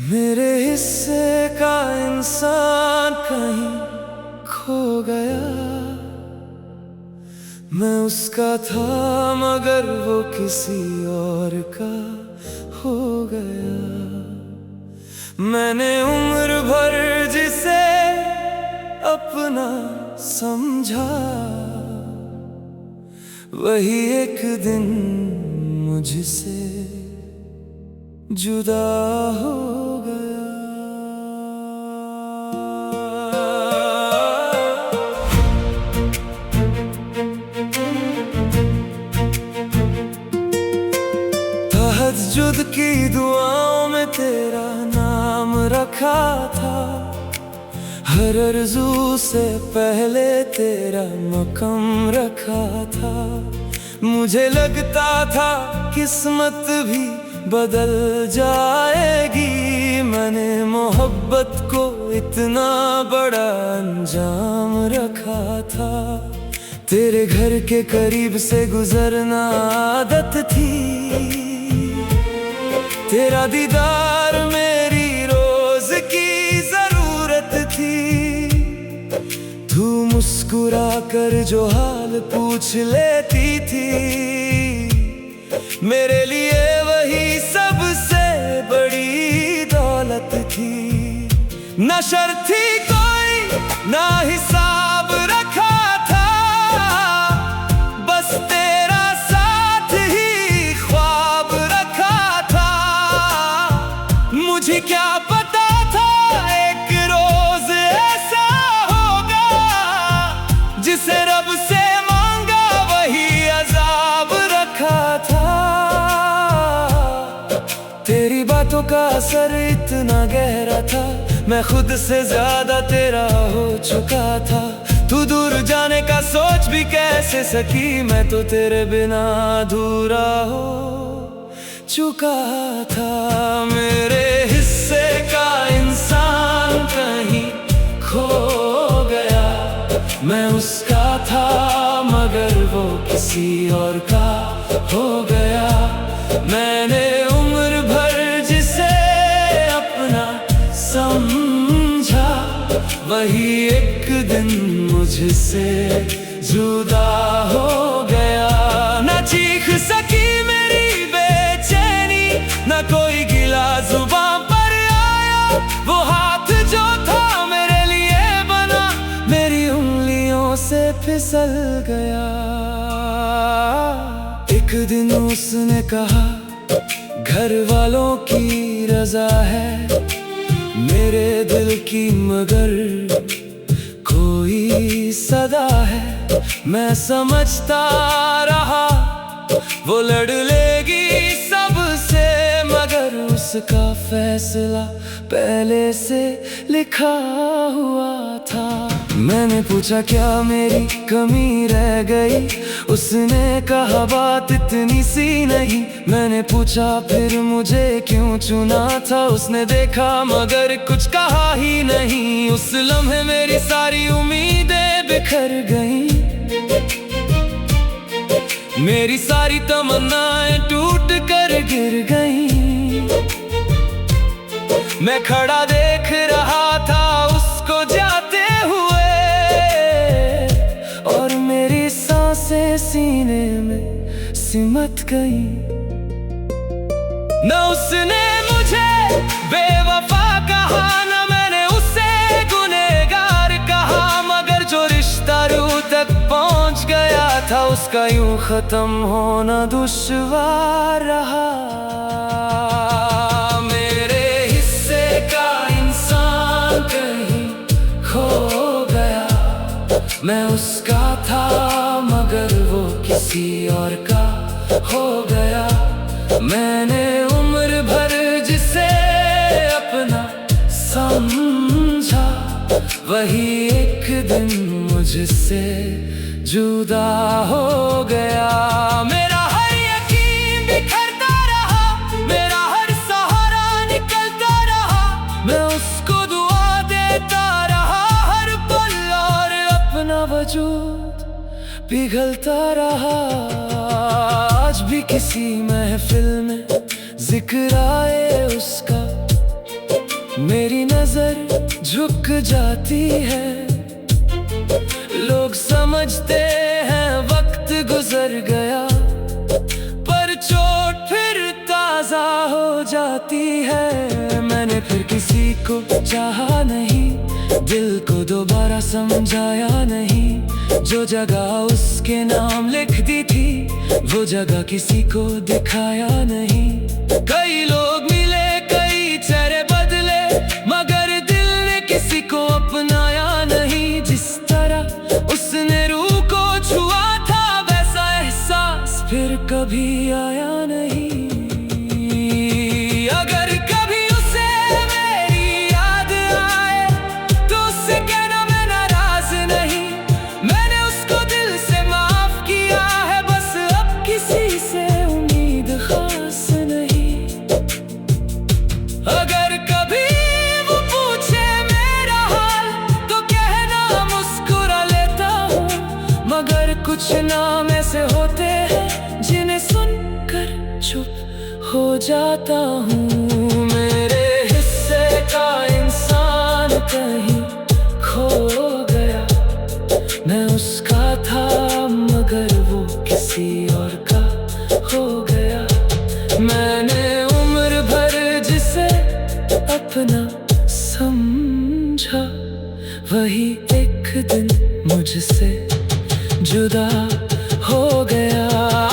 मेरे हिस्से का इंसान कहीं खो गया। मैं उसका था मगर वो किसी और का हो गया। मैंने उम्र भर जिसे अपना समझा, वही एक दिन मुझसे जुदा हो गया। तहज्जुद की दुआओं में तेरा नाम रखा था, हर आरज़ू से पहले तेरा मक़ाम रखा था। मुझे लगता था किस्मत भी बदल जाएगी, मैंने मोहब्बत को इतना बड़ा अंजाम रखा था। तेरे घर के करीब से गुजरना आदत थी, तेरा दीदार मेरी रोज की जरूरत थी। तू मुस्कुरा कर जो हाल पूछ लेती थी, मेरे लिए वही सबसे बड़ी दौलत थी। न शर्त थी कोई ना हिसाब रखा था, बस तेरा साथ ही ख्वाब रखा था। मुझे क्या पता था एक रोज ऐसा होगा, जिसे रब से मांगा वही अजाब रखा था। तेरी बातों का असर इतना गहरा था, मैं खुद से ज्यादा तेरा हो चुका था। तू दूर जाने का सोच भी कैसे सकी, मैं तो तेरे बिना अधूरा हो चुका था। मेरे हिस्से का इंसान कहीं खो गया, मैं उसका था मगर वो किसी और का हो गया। मैंने उम्र भर जिसे अपना समझा, वही एक दिन मुझसे जुदा हो गया। न चीख सकी मेरी बेचैनी, न कोई गिला जुबान पर आया। वो हाथ जो था मेरे लिए बना, मेरी उंगलियों से फिसल गया। एक दिन उसने कहा घर वालों की रजा है मेरे दिल की, मगर कोई सदा है। मैं समझता रहा वो लड़ लेगी सबसे, मगर उसका फैसला पहले से लिखा हुआ था। मैंने पूछा क्या मेरी कमी रह गई, उसने कहा बात इतनी सी नहीं। मैंने पूछा फिर मुझे क्यों चुना था, उसने देखा मगर कुछ कहा ही नहीं। उस लम्हे मेरी सारी उम्मीदें बिखर गईं, मेरी सारी तमन्नाएं टूट कर गिर गईं। मैं खड़ा देख रहा था उसको जाते हुए, और मेरी सांसें सीने में सिमट गईं। न उसने मुझे बेवफा कहा, न मैंने उसे गुनहगार कहा, मगर जो रिश्ता रूह तक पहुंच गया था, उसका यूं खत्म होना दुश्वार रहा। मेरे हिस्से का इंसान कहीं खो गया, मैं उसका था मगर वो किसी और का हो गया। मैंने उम्र भर जिसे अपना समझा, वही एक दिन मुझसे जुदा हो गया। मेरा हर यकीन बिखरता रहा, मेरा हर सहारा निकलता रहा, मैं उसको दुआ देता रहा। बावजूद पिघलता रहा। आज भी किसी महफिल में जिक्र आए उसका, मेरी नजर झुक जाती है। लोग समझते हैं वक्त गुजर गया, पर चोट फिर ताजा हो जाती है। मैंने फिर किसी को चाहा नहीं, दिल को दोबारा समझाया नहीं। जो जगह उसके नाम लिख दी थी, वो जगह किसी को दिखाया नहीं। कई लोग मिले, कई चेहरे बदले, मगर दिल ने किसी को अपनाया नहीं। जिस तरह उसने रूह को छुआ था, वैसा एहसास फिर कभी आया नहीं। अगर कभी उसे मेरी याद आए, तो उससे कहना मैं नाराज नहीं। मैंने उसको दिल से माफ किया है, बस अब किसी से उम्मीद खास नहीं। अगर कभी वो पूछे मेरा हाल, तो कहना मुस्कुरा लेता हूँ। मगर कुछ नाम ऐसे होते हैं, जिन्हें सुनकर चुप हो जाता हूँ। मेरे हिस्से का इंसान कहीं खो गया, मैं उसका था मगर वो किसी और का हो गया। मैंने उम्र भर जिसे अपना समझा, वही एक दिन मुझसे जुदा हो गया।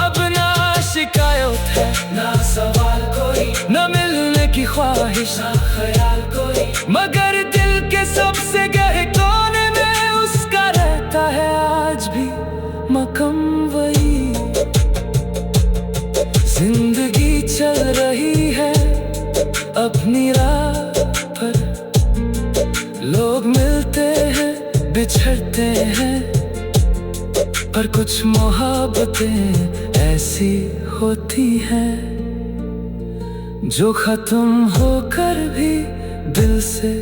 अब ना शिकायत है, ना सवाल कोई, ना मिलने की ख्वाहिश, ना ख्याल कोई, मगर दिल के सबसे गहरे कोने में उसका रहता है आज भी मकाम वही। जिंदगी चल रही है अपनी राह पर, लोग मिलते हैं बिछड़ते हैं, पर कुछ मोहब्बतें ऐसी होती हैं जो खत्म होकर भी दिल से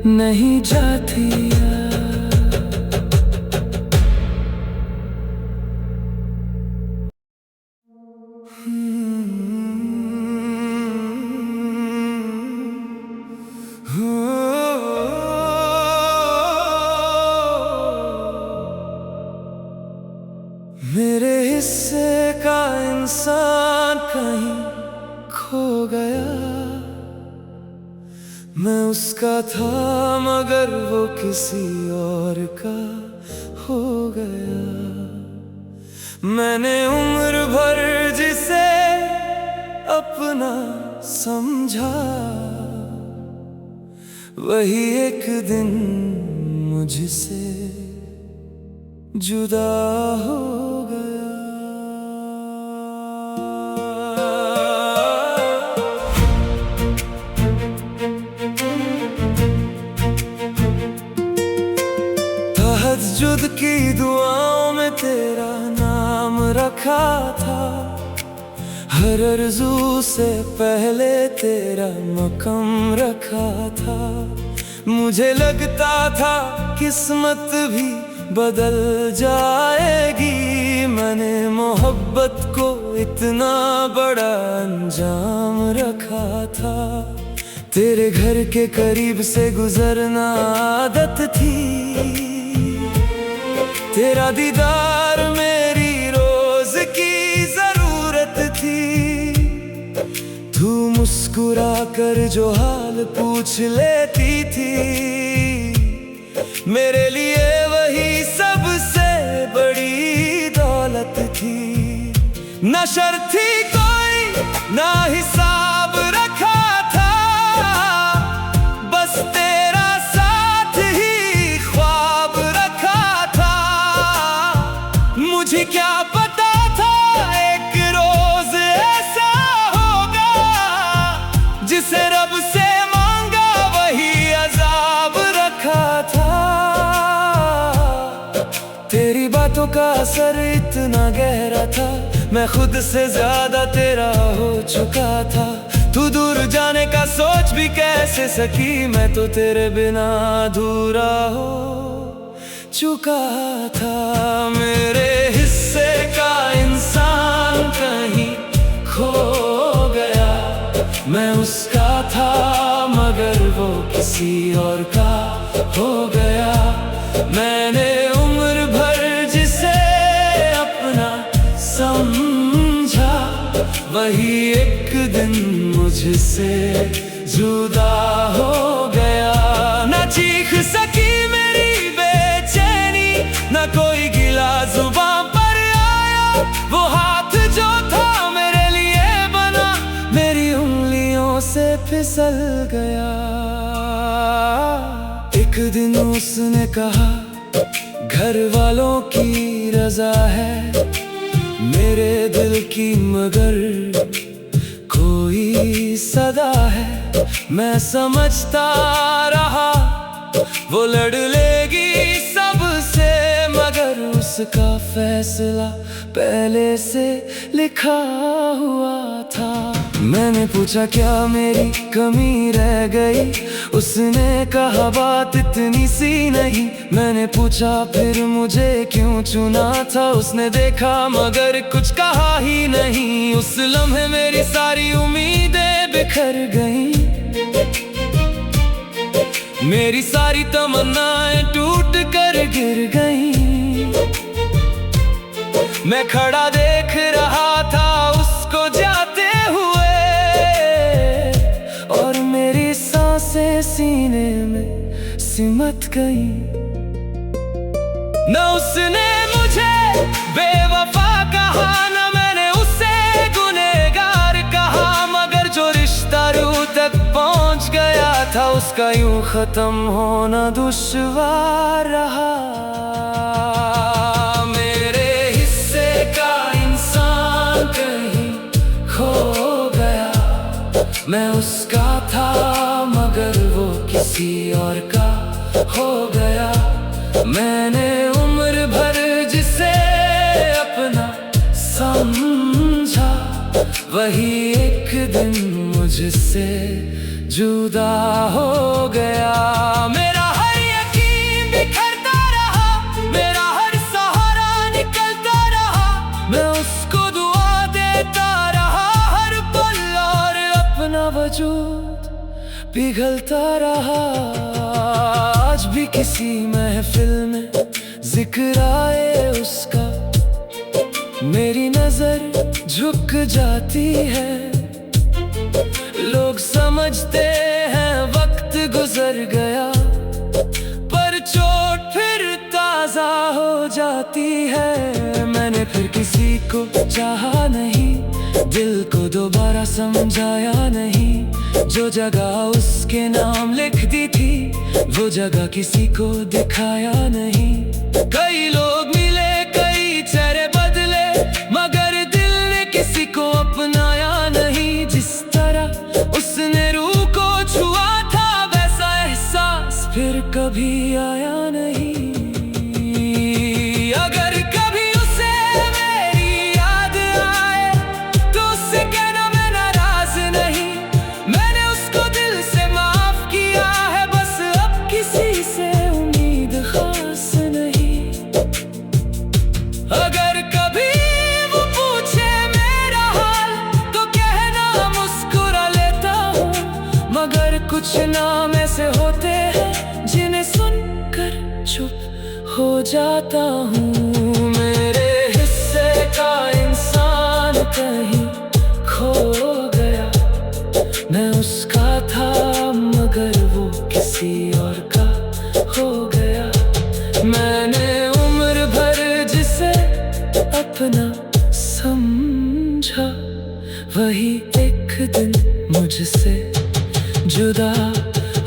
नहीं जाती। मेरे हिस्से का इंसान कहीं खो गया, मैं उसका था मगर वो किसी और का हो गया। मैंने उम्र भर जिसे अपना समझा, वही एक दिन मुझसे जुदा हो गया। तहज्जुद की दुआओं में तेरा नाम रखा था, हर आरज़ू से पहले तेरा मकाम रखा था। मुझे लगता था किस्मत भी बदल जाएगी, मैंने मोहब्बत को इतना बड़ा अंजाम रखा था। तेरे घर के करीब से गुजरना आदत थी, तेरा दीदार मेरी रोज की जरूरत थी। तू मुस्कुरा कर जो हाल पूछ लेती थी, मेरे लिए वही सबसे बड़ी दौलत थी। ना शर्त थी कोई, ना हिसाब रखा था, बस तेरा साथ ही ख्वाब रखा था। मुझे क्या पता था एक रोज ऐसा होगा, जिसे रब से मांगा वही अजाब रखा था। तेरी बातों का असर इतना गहरा था, मैं खुद से ज्यादा तेरा हो चुका था। तू दूर जाने का सोच भी कैसे सकी, मैं तो तेरे बिना अधूरा हो चुका था। मेरे हिस्से का इंसान कहीं खो गया। मैं उसका था मगर वो किसी और का हो गया। मैंने उम्र भर जिसे अपना समझा, वही एक दिन मुझसे जुदा हो गया। न चीख सकी मेरी बेचैनी, न कोई गिला जुबां पर आया। वो हाथ जो था मेरे लिए बना, मेरी उंगलियों से फिसल गया। एक दिन उसने कहा, घर वालों की रजा है मेरे दिल की, मगर कोई सदा है। मैं समझता रहा वो लड़ लेगी सबसे, मगर उसका फैसला पहले से लिखा हुआ था। मैंने पूछा क्या मेरी कमी रह गई, उसने कहा बात इतनी सी नहीं। मैंने पूछा फिर मुझे क्यों चुना था, उसने देखा मगर कुछ कहा ही नहीं। उस लम्हे मेरी सारी उम्मीदें बिखर गईं, मेरी सारी तमन्नाएं टूट कर गिर गईं। मैं खड़ा देख रहा था उसको जाते हुए, और मेरी सांसें सीने में सिमट गईं। न उसने मुझे बेवफा कहा, न मैंने उसे गुनहगार कहा, मगर जो रिश्ता रूह तक पहुंच गया था, उसका यूं खत्म होना दुश्वार रहा। मेरे हिस्से का इंसान कहीं खो गया। मैं उसका था मगर वो किसी और का हो गया। मैंने उम्र भर जिसे अपना समझा, वही एक दिन मुझसे जुदा हो गया। मेरा हर यकीन बिखरता रहा, मेरा हर सहारा निकलता रहा। मैं उसको दुआ देता रहा हर पल, और अपना वजूद पिघलता रहा। आज भी किसी महफिल में जिक्र आए उसका, मेरी नजर झुक जाती है। लोग समझते हैं वक्त गुजर गया, पर चोट फिर ताजा हो जाती है। मैंने फिर किसी को चाहा नहीं, दिल को दोबारा समझाया नहीं। जो जगह उसके नाम लिख दी थी, वो जगह किसी को दिखाया नहीं। कई लोग मिले, कई चेहरे बदले, मगर दिल ने किसी को अपनाया नहीं। जिस तरह उसने रूह को छुआ था, वैसा एहसास फिर कभी आया नहीं। अगर कभी उसे मेरी याद आए, तो उससे कहना मैं नाराज नहीं। मैंने उसको दिल से माफ किया है, बस अब किसी से उम्मीद खास नहीं। अगर कभी वो पूछे मेरा हाल, तो कहना मुस्कुरा लेता हूँ। मगर कुछ नाम ऐसे होते हैं जिन्हें सुनकर चुप हो जाता हूँ। मेरे हिस्से का इंसान कहीं खो गया। मैं उसका था मगर वो किसी और का हो गया। मैंने उम्र भर जिसे अपना समझा, वही एक दिन मुझसे जुदा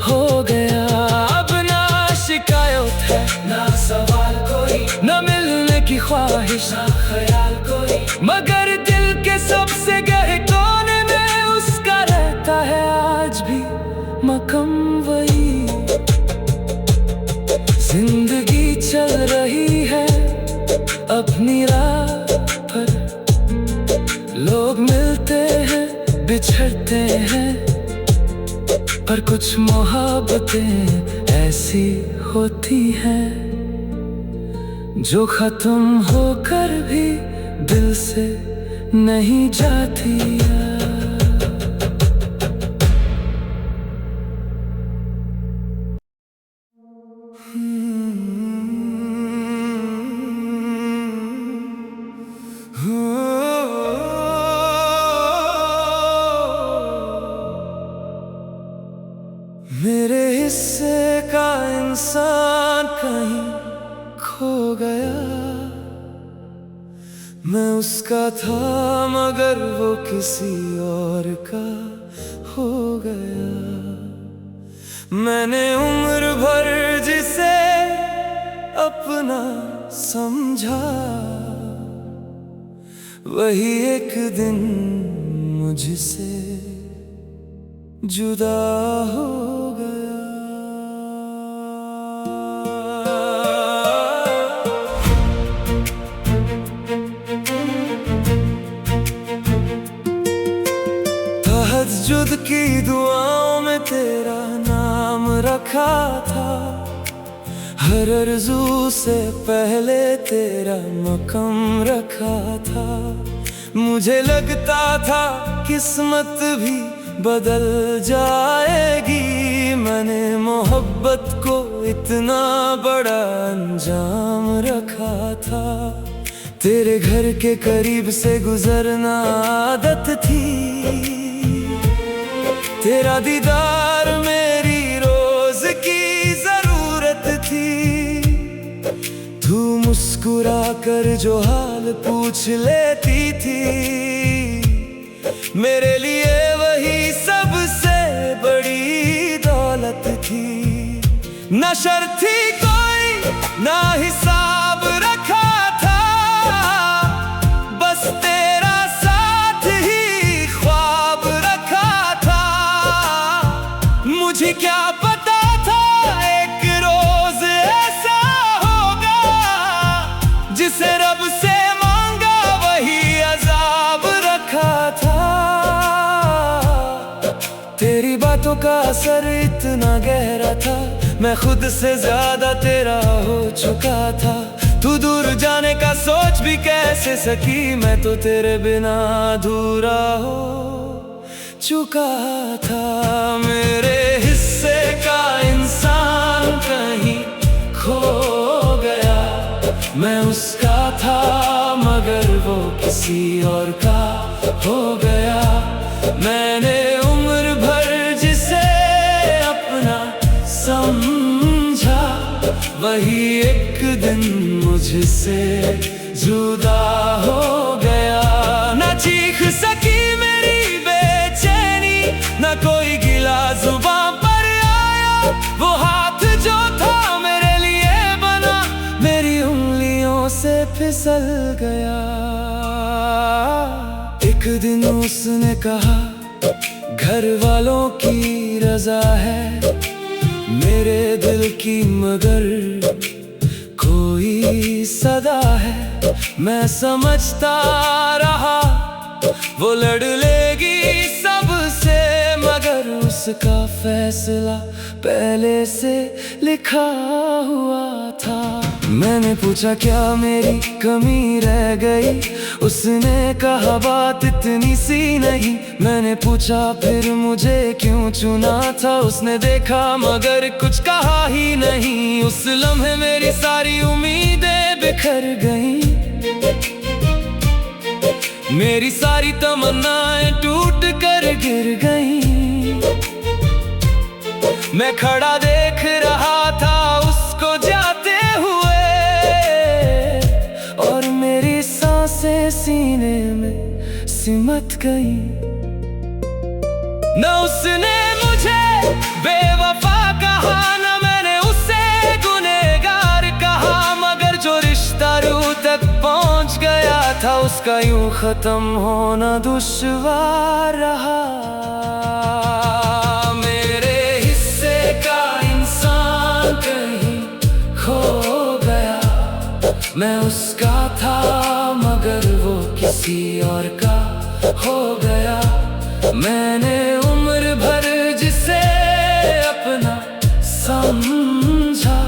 हो गया। अब ना शिकायत है, ना सवाल कोई, न मिलने की ख्वाहिश, ना ख्याल कोई, मगर दिल के सबसे गहरे कोने में उसका रहता है आज भी मकम वही। जिंदगी चल रही है अपनी राह पर, लोग मिलते हैं बिछड़ते हैं, पर कुछ मोहब्बतें ऐसी होती हैं। जो खत्म होकर भी दिल से नहीं जाती यार। मेरे हिस्से का इंसान कहीं खो गया। मैं उसका था मगर वो किसी और का हो गया। मैंने उम्र भर जिसे अपना समझा, वही एक दिन मुझसे जुदा हो गया। तहज्जुद की दुआओं में तेरा नाम रखा था, हर अर्ज़ू से पहले तेरा मक़ाम रखा था। मुझे लगता था किस्मत भी बदल जाएगी, मैंने मोहब्बत को इतना बड़ा अंजाम रखा था। तेरे घर के करीब से गुजरना आदत थी, तेरा दीदार मेरी रोज की जरूरत थी। तू मुस्कुरा कर जो हाल पूछ लेती थी, मेरे लिए वही सबसे बड़ी दौलत थी। न शर्त थी कोई ना हिसाब रखा था, बस तेरा साथ ही ख्वाब रखा था। मुझे क्या पता था एक रोज ऐसा होगा, जिसे रब से मांगा वही अजाब रखा था। तेरी बातों का असर इतना गहरा था, मैं खुद से ज्यादा तेरा हो चुका था। तू दूर जाने का सोच भी कैसे सकी, मैं तो तेरे बिना अधूरा हो चुका था। मेरे हिस्से का इंसान कहीं खो गया, मैं उसका था मगर वो किसी और का हो गया। मैंने उम्र भर जिसे अपना समझा, वही एक दिन मुझसे जुदा हो गया। न चीख सकी मेरी बेचैनी, न कोई गिला जुबान पर आया। वो हाथ जो था मेरे लिए बना, मेरी उंगलियों से फिसल गया। एक दिन उसने कहा घर वालों की रजा है मेरे दिल की, मगर कोई सदा है। मैं समझता रहा वो लड़ लेगी सबसे, मगर उसका फैसला पहले से लिखा हुआ था। मैंने पूछा क्या मेरी कमी रह गई, उसने कहा बात इतनी सी नहीं। मैंने पूछा फिर मुझे क्यों चुना था, उसने देखा मगर कुछ कहा ही नहीं। उस लम्हे मेरी सारी उम्मीदें बिखर गईं, मेरी सारी तमन्नाएं टूट कर गिर गईं। मैं खड़ा देख रहा था उसको जाते हुए, और मेरी सांसें सीने में सिमट गईं। न उसने मुझे बेवफा कहा, न मैंने उसे गुनहगार कहा, मगर जो रिश्ता रूह तक पहुंच गया था, उसका यूं खत्म होना दुश्वार रहा। मेरे हिस्से का इंसान कहीं खो गया, मैं उसका था मगर वो किसी और का हो गया। मैंने उम्र भर जिसे अपना समझा,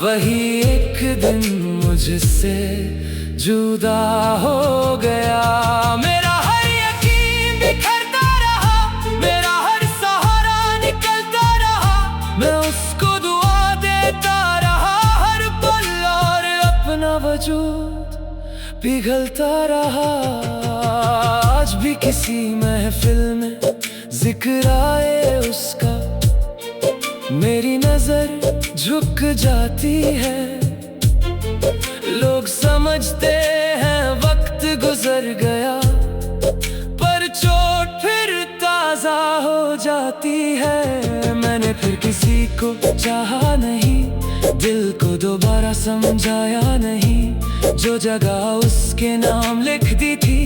वही एक दिन मुझसे जुदा हो गया। मेरा हर यकीन बिखरता रहा, मेरा हर सहारा निकलता रहा। मैं उसको दुआ देता रहा हर पल, और अपना वजूद पिघलता रहा। आज भी किसी महफिल में जिक्र आए उसका, मेरी नजर झुक जाती है। लोग समझते हैं वक्त गुजर गया, पर चोट फिर ताजा हो जाती है। मैंने फिर किसी को चाहा नहीं, दिल को दोबारा समझाया नहीं। जो जगह उसके नाम लिख दी थी,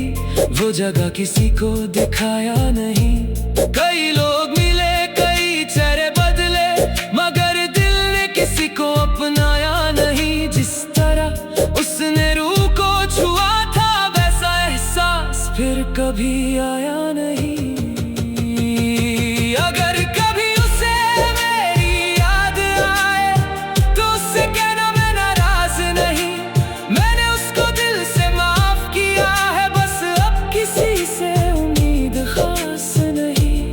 वो जगह किसी को दिखाया नहीं। कई लोग मिले, कई चेहरे बदले, मगर दिल ने किसी को अपनाया नहीं। जिस तरह उसने रूह को छुआ था, वैसा एहसास फिर कभी आया नहीं। अगर कभी उसे मेरी याद आए, तो उससे कहना मैं नाराज नहीं। मैंने उसको दिल से माफ किया है, बस अब किसी से उम्मीद खास नहीं।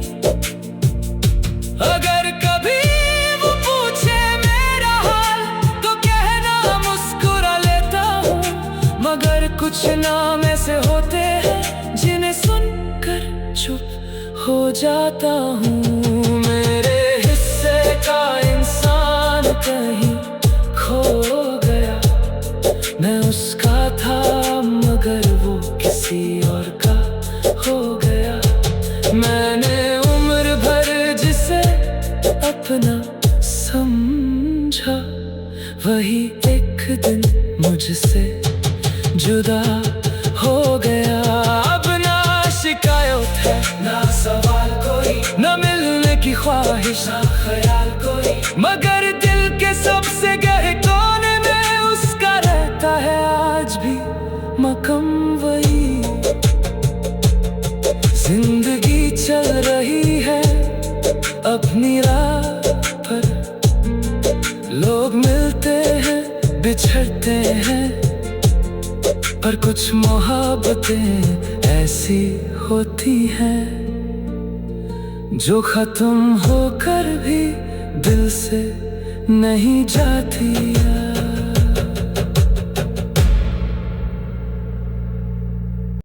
अगर कभी वो पूछे मेरा हाल, तो कहना मुस्कुरा लेता हूँ। मगर कुछ नाम ऐसे होते हैं, जिन्हें सुनकर चुप हो जाता हूँ। मेरे हिस्से का इंसान कहीं खो गया, मैं उसका था मगर वो किसी और का हो गया। मैंने उम्र भर जिसे अपना समझा, वही एक दिन मुझसे जुदा हो गया। अब ना शिकायत है, ना सवाल कोई, ना मिलने की ख्वाहिश, ना ख्याल कोई, मगर दिल के सबसे गहरे कोने में उसका रहता है आज भी मकम वही। जिंदगी चल रही है अपनी राह पर, लोग मिलते हैं बिछड़ते हैं, पर कुछ मोहब्बतें ऐसी होती हैं जो खत्म होकर भी दिल से नहीं जाती।